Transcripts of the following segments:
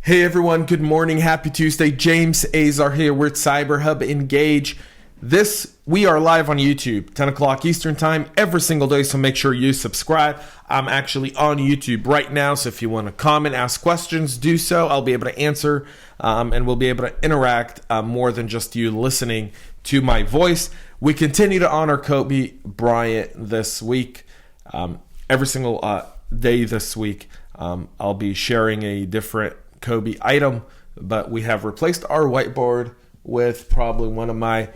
Hey everyone, good morning, happy Tuesday. James Azar here with CyberHub Engage. We are live on YouTube, 10 o'clock Eastern time every single day, so make sure you subscribe. I'm actually on YouTube right now, so if you want to comment, ask questions, do so. I'll be able to answer and we'll be able to interact more than just you listening to my voice. We continue to honor Kobe Bryant this week. Every single day this week, I'll be sharing a different Kobe item, but we have replaced our whiteboard with probably one of my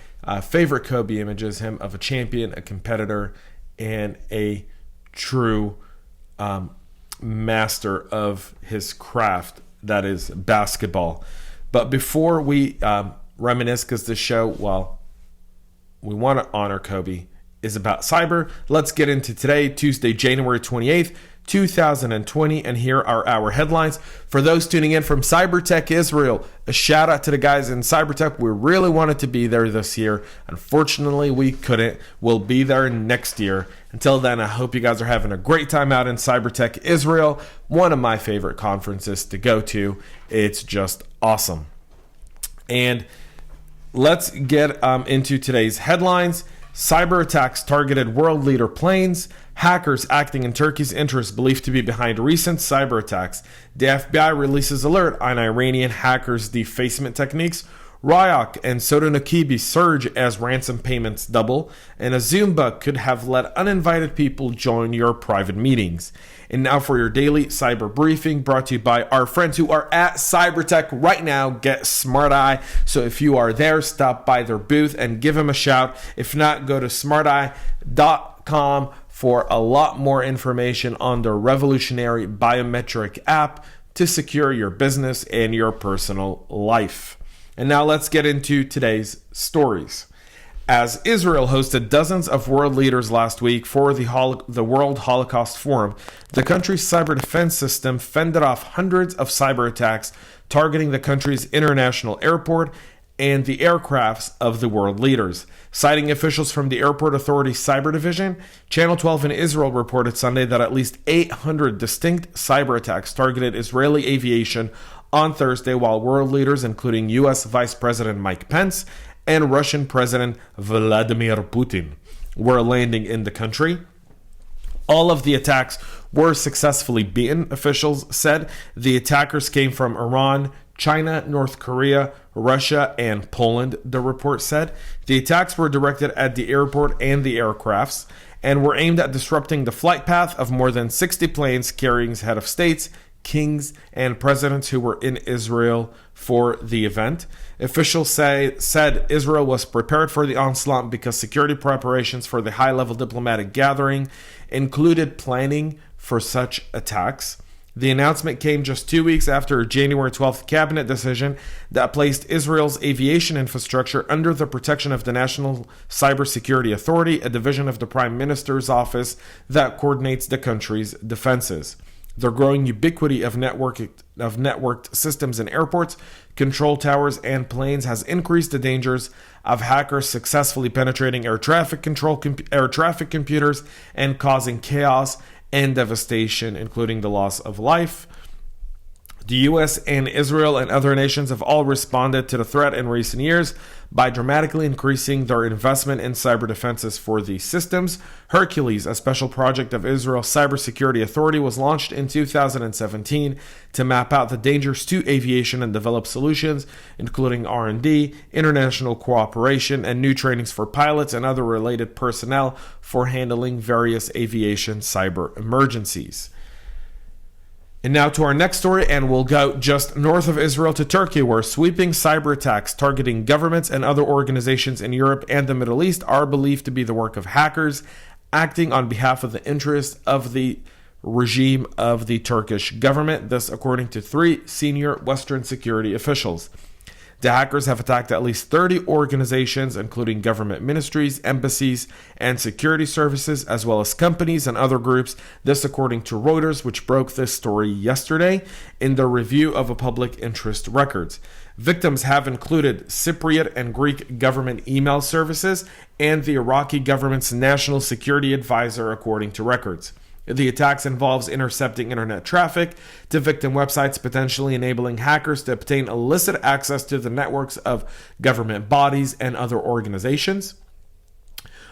favorite Kobe images, him of a champion, a competitor, and a true master of his craft, that is basketball. But before we reminisce, because this show, well, we want to honor Kobe, is about cyber, let's get into today, Tuesday, January 28th, 2020, and here are our headlines. For those tuning in from Cybertech Israel, a shout out to the guys in Cybertech. We really wanted to be there this year. Unfortunately, we couldn't. We'll be there next year. Until then, I hope you guys are having a great time out in Cybertech Israel, one of my favorite conferences to go to. It's just awesome. And let's get into today's headlines. Cyber attacks targeted world leader planes. Hackers acting in Turkey's interest believed to be behind recent cyber attacks. The FBI releases alert on Iranian Hackers Defacement Techniques. Ryuk and Sodinokibi Surge as ransom payments double. And a Zoom bug could have let uninvited people join your private meetings. And now for your daily cyber briefing, brought to you by our friends who are at Cybertech right now. Get Smart Eye. So if you are there, stop by their booth and give them a shout. If not, go to smarteye.com for a lot more information on their revolutionary biometric app to secure your business and your personal life. And now let's get into today's stories. As Israel hosted dozens of world leaders last week for the World Holocaust Forum, the country's cyber defense system fended off hundreds of cyber attacks targeting the country's international airport and the aircrafts of the world leaders. Citing officials from the Airport Authority's Cyber Division, Channel 12 in Israel reported Sunday that at least 800 distinct cyber attacks targeted Israeli aviation on Thursday, while world leaders, including U.S. Vice President Mike Pence and Russian President Vladimir Putin, were landing in the country. All of the attacks were successfully beaten, officials said. The attackers came from Iran, China, North Korea, Russia, and Poland, the report said. The attacks were directed at the airport and the aircrafts and were aimed at disrupting the flight path of more than 60 planes carrying head of states, kings, and presidents who were in Israel for the event. Officials said Israel was prepared for the onslaught because security preparations for the high-level diplomatic gathering included planning for such attacks. The announcement came just 2 weeks after a January 12th cabinet decision that placed Israel's aviation infrastructure under the protection of the National Cybersecurity Authority, a division of the Prime Minister's office that coordinates the country's defenses. The growing ubiquity of networked systems in airports, control towers, and planes has increased the dangers of hackers successfully penetrating air traffic computers and causing chaos and devastation, including the loss of life. The U.S. and Israel and other nations have all responded to the threat in recent years by dramatically increasing their investment in cyber defenses for these systems. Hercules, a special project of Israel's Cybersecurity Authority, was launched in 2017 to map out the dangers to aviation and develop solutions, including R&D, international cooperation, and new trainings for pilots and other related personnel for handling various aviation cyber emergencies. And now to our next story, and we'll go just north of Israel to Turkey, where sweeping cyber attacks targeting governments and other organizations in Europe and the Middle East are believed to be the work of hackers acting on behalf of the interests of the regime of the Turkish government. This according to 3 senior Western security officials. The hackers have attacked at least 30 organizations, including government ministries, embassies, and security services, as well as companies and other groups. This according to Reuters, which broke this story yesterday in their review of a public interest records. Victims have included Cypriot and Greek government email services and the Iraqi government's national security advisor, according to records. The attacks involves intercepting internet traffic to victim websites, potentially enabling hackers to obtain illicit access to the networks of government bodies and other organizations.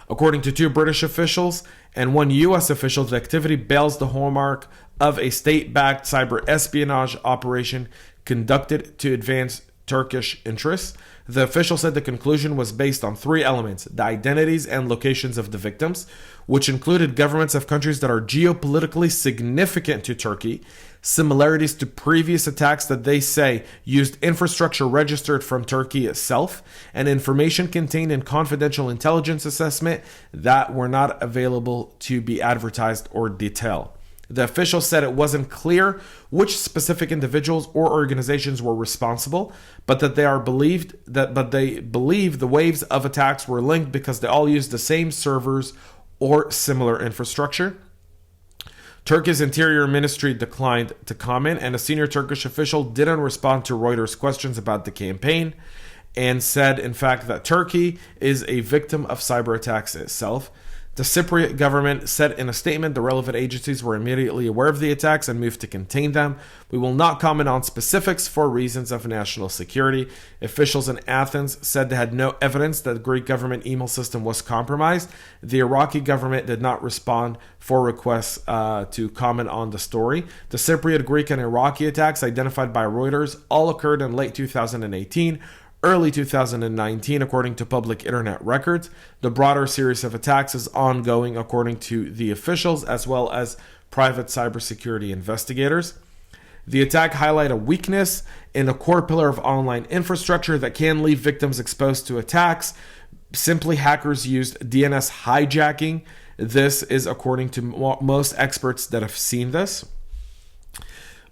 According to 2 British officials and 1 U.S. official, the activity bears the hallmark of a state-backed cyber espionage operation conducted to advance Turkish interests. The official said the conclusion was based on 3 elements: the identities and locations of the victims, which included governments of countries that are geopolitically significant to Turkey, similarities to previous attacks that they say used infrastructure registered from Turkey itself, and information contained in confidential intelligence assessment that were not available to be advertised or detailed. The official said it wasn't clear which specific individuals or organizations were responsible, but that they believe the waves of attacks were linked because they all used the same servers or similar infrastructure. Turkey's Interior Ministry declined to comment, and a senior Turkish official didn't respond to Reuters' questions about the campaign, and said, in fact, that Turkey is a victim of cyber attacks itself. The Cypriot government said in a statement the relevant agencies were immediately aware of the attacks and moved to contain them. We will not comment on specifics for reasons of national security. Officials in Athens said they had no evidence that the Greek government email system was compromised. The Iraqi government did not respond for requests to comment on the story. The Cypriot, Greek, and Iraqi attacks identified by Reuters all occurred in late 2018. Early 2019, according to public internet records. The broader series of attacks is ongoing, according to the officials, as well as private cybersecurity investigators. The attack highlighted a weakness in a core pillar of online infrastructure that can leave victims exposed to attacks. Simply, hackers used DNS hijacking. This is according to most experts that have seen this.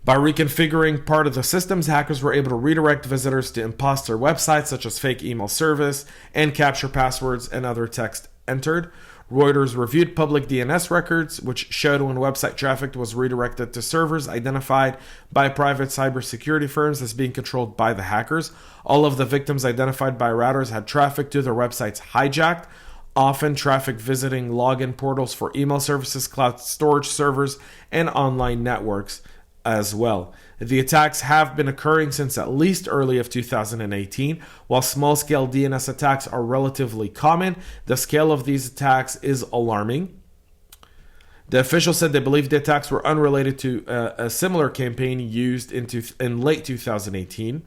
By reconfiguring part of the systems, hackers were able to redirect visitors to imposter websites such as fake email service and capture passwords and other text entered. Reuters reviewed public DNS records, which showed when website traffic was redirected to servers identified by private cybersecurity firms as being controlled by the hackers. All of the victims identified by routers had traffic to their websites hijacked, often traffic visiting login portals for email services, cloud storage servers, and online networks as well. The attacks have been occurring since at least early of 2018. While small-scale DNS attacks are relatively common, the scale of these attacks is alarming. The official said they believe the attacks were unrelated to a similar campaign used in late 2018.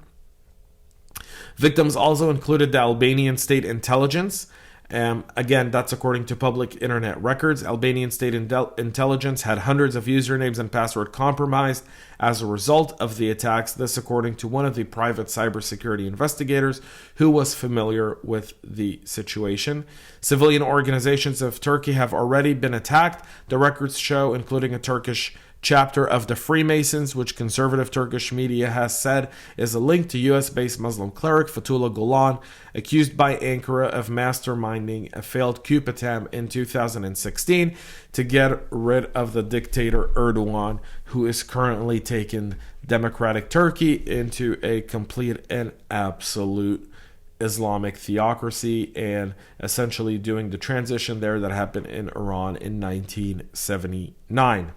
Victims also included the Albanian state intelligence. Again, that's according to public internet records. Albanian state intelligence had hundreds of usernames and passwords compromised as a result of the attacks. This according to one of the private cybersecurity investigators who was familiar with the situation. Civilian organizations of Turkey have already been attacked. The records show, including a Turkish chapter of the Freemasons, which conservative Turkish media has said is a link to US-based Muslim cleric Fethullah Gulen, accused by Ankara of masterminding a failed coup attempt in 2016 to get rid of the dictator Erdogan, who is currently taking democratic Turkey into a complete and absolute Islamic theocracy and essentially doing the transition there that happened in Iran in 1979.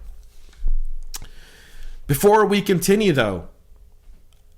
Before we continue, though,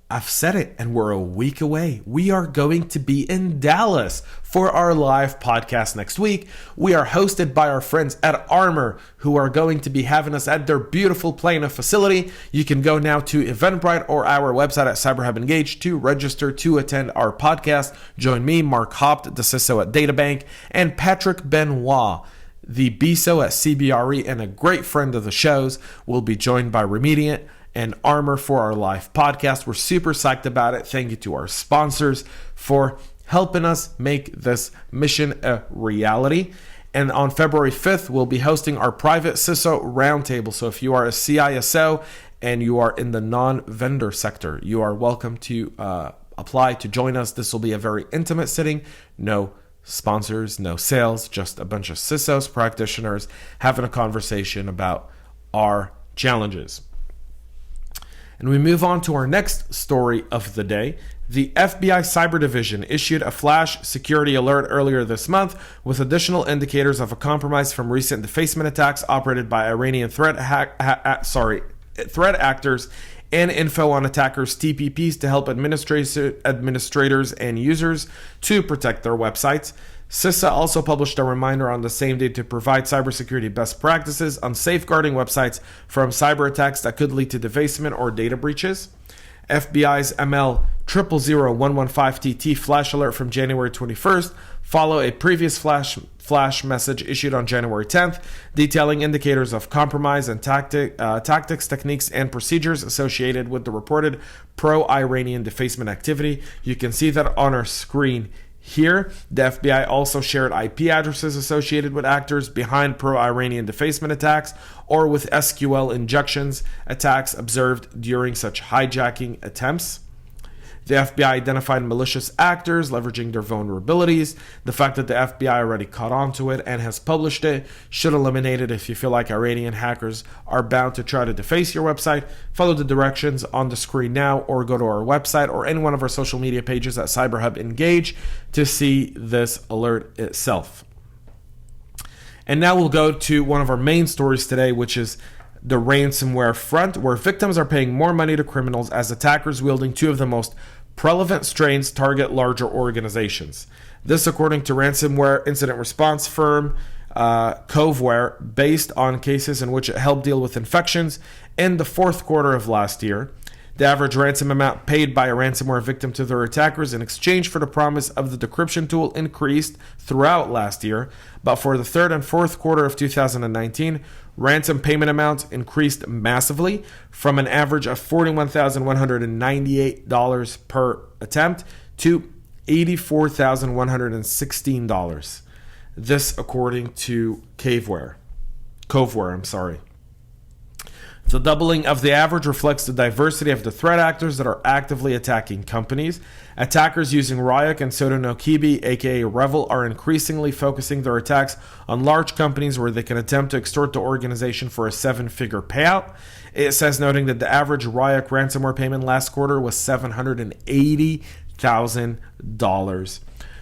I've said it, and we're a week away. We are going to be in Dallas for our live podcast next week. We are hosted by our friends at Armor, who are going to be having us at their beautiful Plano facility. You can go now to Eventbrite or our website at CyberHub Engage to register to attend our podcast. Join me, Mark Hopt, the CISO at DataBank, and Patrick Benoit, the BISO at CBRE and a great friend of the show's. Will be joined by Remediant and Armor for our live podcast. We're super psyched about it. Thank you to our sponsors for helping us make this mission a reality. And on February 5th, we'll be hosting our private CISO roundtable. So if you are a CISO and you are in the non-vendor sector, you are welcome to apply to join us. This will be a very intimate sitting. No sponsors, no sales, just a bunch of CISOs, practitioners having a conversation about our challenges. And we move on to our next story of the day. The FBI Cyber Division issued a flash security alert earlier this month with additional indicators of a compromise from recent defacement attacks operated by Iranian threat actors and info on attackers' TPPs to help administrators and users to protect their websites. CISA also published a reminder on the same day to provide cybersecurity best practices on safeguarding websites from cyber attacks that could lead to defacement or data breaches. FBI's ML 000115TT flash alert from January 21st follow a previous flash message issued on January 10th, detailing indicators of compromise and tactics, techniques, and procedures associated with the reported pro-Iranian defacement activity. You can see that on our screen here. The FBI also shared IP addresses associated with actors behind pro-Iranian defacement attacks or with SQL injections attacks observed during such hijacking attempts. The FBI identified malicious actors leveraging their vulnerabilities. The fact that the FBI already caught on to it and has published it should eliminate it. If you feel like Iranian hackers are bound to try to deface your website, follow the directions on the screen now or go to our website or any one of our social media pages at CyberHub Engage to see this alert itself. And now we'll go to one of our main stories today, which is the ransomware front, where victims are paying more money to criminals as attackers wielding two of the most prevalent strains target larger organizations. This according to ransomware incident response firm Coveware, based on cases in which it helped deal with infections in the fourth quarter of last year. The average ransom amount paid by a ransomware victim to their attackers in exchange for the promise of the decryption tool increased throughout last year, but for the third and fourth quarter of 2019, ransom payment amounts increased massively from an average of $41,198 per attempt to $84,116. This according to Coveware. The doubling of the average reflects the diversity of the threat actors that are actively attacking companies. Attackers using Ryuk and Sodinokibi, aka Revel, are increasingly focusing their attacks on large companies where they can attempt to extort the organization for a seven-figure payout. It says, noting that the average Ryuk ransomware payment last quarter was $780,000.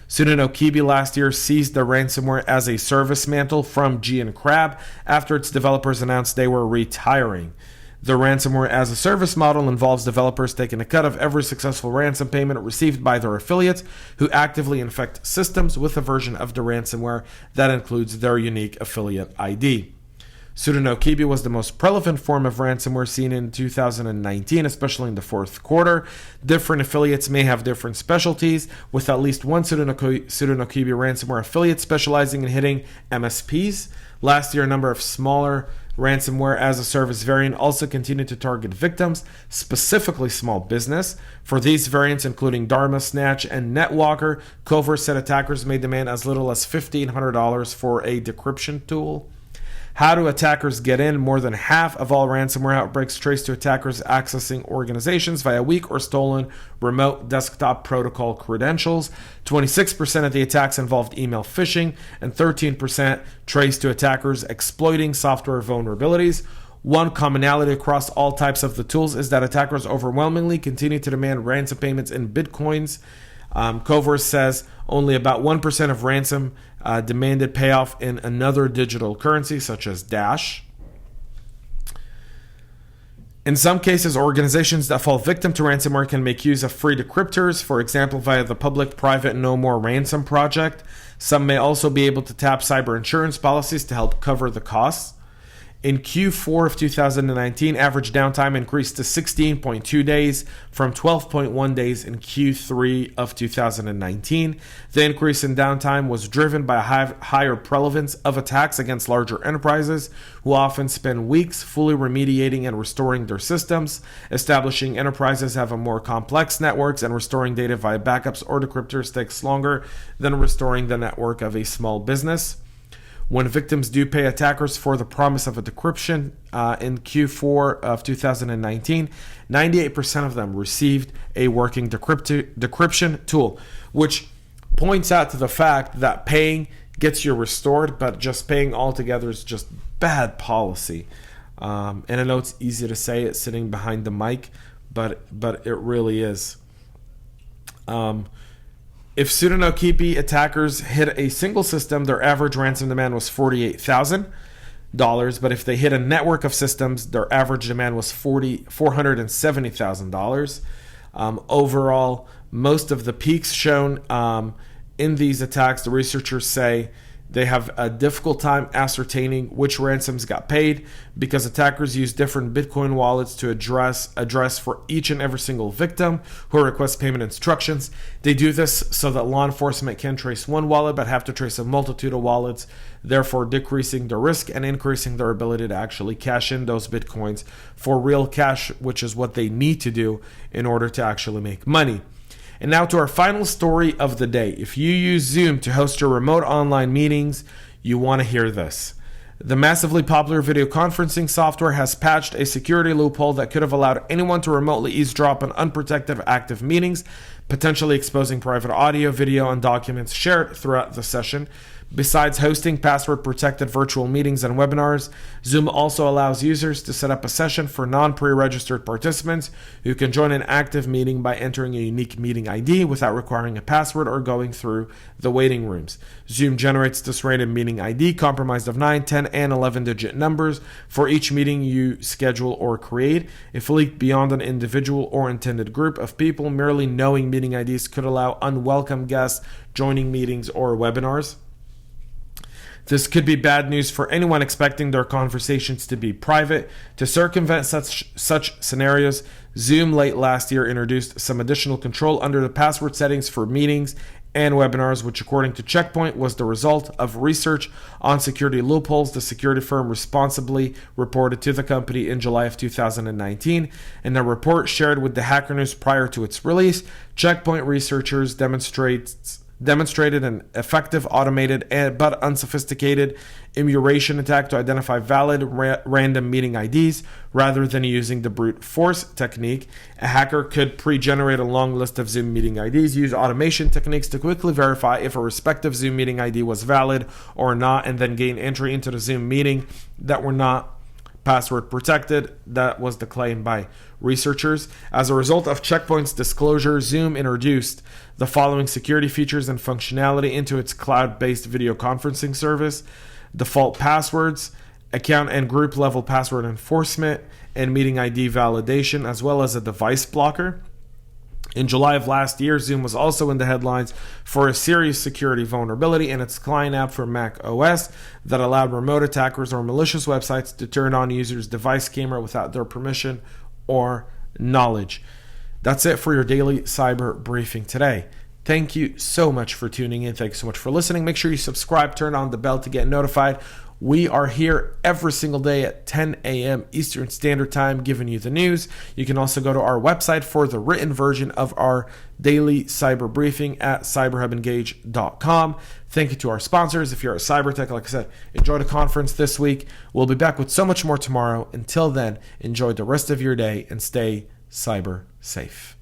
Sodinokibi last year seized the ransomware as a service mantle from Crab after its developers announced they were retiring. The ransomware as a service model involves developers taking a cut of every successful ransom payment received by their affiliates who actively infect systems with a version of the ransomware that includes their unique affiliate ID. Sodinokibi was the most prevalent form of ransomware seen in 2019, especially in the fourth quarter. Different affiliates may have different specialties, with at least one Sodinokibi ransomware affiliate specializing in hitting MSPs. Last year, a number of smaller ransomware as a service variant also continued to target victims, specifically small business. For these variants, including Dharma Snatch and NetWalker, Covert said attackers may demand as little as $1,500 for a decryption tool. How do attackers get in? More than half of all ransomware outbreaks trace to attackers accessing organizations via weak or stolen remote desktop protocol credentials. 26% of the attacks involved email phishing, and 13% trace to attackers exploiting software vulnerabilities. One commonality across all types of the tools is that attackers overwhelmingly continue to demand ransom payments in bitcoins. Covert says only about 1% of ransom demanded payoff in another digital currency, such as Dash. In some cases, organizations that fall victim to ransomware can make use of free decryptors, for example, via the public-private No More Ransom project. Some may also be able to tap cyber insurance policies to help cover the costs. In Q4 of 2019, average downtime increased to 16.2 days from 12.1 days in Q3 of 2019. The increase in downtime was driven by a higher prevalence of attacks against larger enterprises, who often spend weeks fully remediating and restoring their systems. Establishing enterprises have a more complex networks, and restoring data via backups or decryptors takes longer than restoring the network of a small business. When victims do pay attackers for the promise of a decryption in Q4 of 2019, 98% of them received a working decryption tool, which points out to the fact that paying gets you restored, but just paying altogether is just bad policy. And I know it's easy to say it sitting behind the mic, but it really is. If Sodinokibi attackers hit a single system, their average ransom demand was $48,000. But if they hit a network of systems, their average demand was $470,000. Overall, most of the peaks shown in these attacks, the researchers say they have a difficult time ascertaining which ransoms got paid because attackers use different Bitcoin wallets to address for each and every single victim who requests payment instructions. They do this so that law enforcement can trace one wallet but have to trace a multitude of wallets, therefore decreasing the risk and increasing their ability to actually cash in those Bitcoins for real cash, which is what they need to do in order to actually make money. And now to our final story of the day. If you use Zoom to host your remote online meetings, you want to hear this. The massively popular video conferencing software has patched a security loophole that could have allowed anyone to remotely eavesdrop on unprotected active meetings, potentially exposing private audio, video, and documents shared throughout the session. Besides hosting password-protected virtual meetings and webinars, Zoom also allows users to set up a session for non-pre-registered participants who can join an active meeting by entering a unique meeting ID without requiring a password or going through the waiting rooms. Zoom generates this random meeting ID comprised of 9, 10, and 11-digit numbers for each meeting you schedule or create. If leaked beyond an individual or intended group of people, merely knowing meeting IDs could allow unwelcome guests joining meetings or webinars. This could be bad news for anyone expecting their conversations to be private. To circumvent such scenarios, Zoom late last year introduced some additional control under the password settings for meetings and webinars, which according to Checkpoint was the result of research on security loopholes the security firm responsibly reported to the company in July of 2019. In a report shared with the Hacker News prior to its release, Checkpoint researchers demonstrated an effective, automated, but unsophisticated emulation attack to identify valid random meeting IDs rather than using the brute force technique. A hacker could pre-generate a long list of Zoom meeting IDs, use automation techniques to quickly verify if a respective Zoom meeting ID was valid or not, and then gain entry into the Zoom meeting that were not password protected. That was the claim by researchers. As a result of Checkpoint's disclosure, Zoom introduced the following security features and functionality into its cloud-based video conferencing service: default passwords, account and group level password enforcement, and meeting ID validation, as well as a device blocker. In July of last year, Zoom was also in the headlines for a serious security vulnerability in its client app for Mac OS that allowed remote attackers or malicious websites to turn on users' device camera without their permission or knowledge. That's it for your daily cyber briefing today. Thank you so much for tuning in. Thanks so much for listening. Make sure you subscribe, turn on the bell to get notified. We are here every single day at 10 a.m. Eastern Standard Time giving you the news. You can also go to our website for the written version of our daily cyber briefing at cyberhubengage.com. Thank you to our sponsors. If you're a cyber tech, like I said, enjoy the conference this week. We'll be back with so much more tomorrow. Until then, enjoy the rest of your day and stay cyber safe.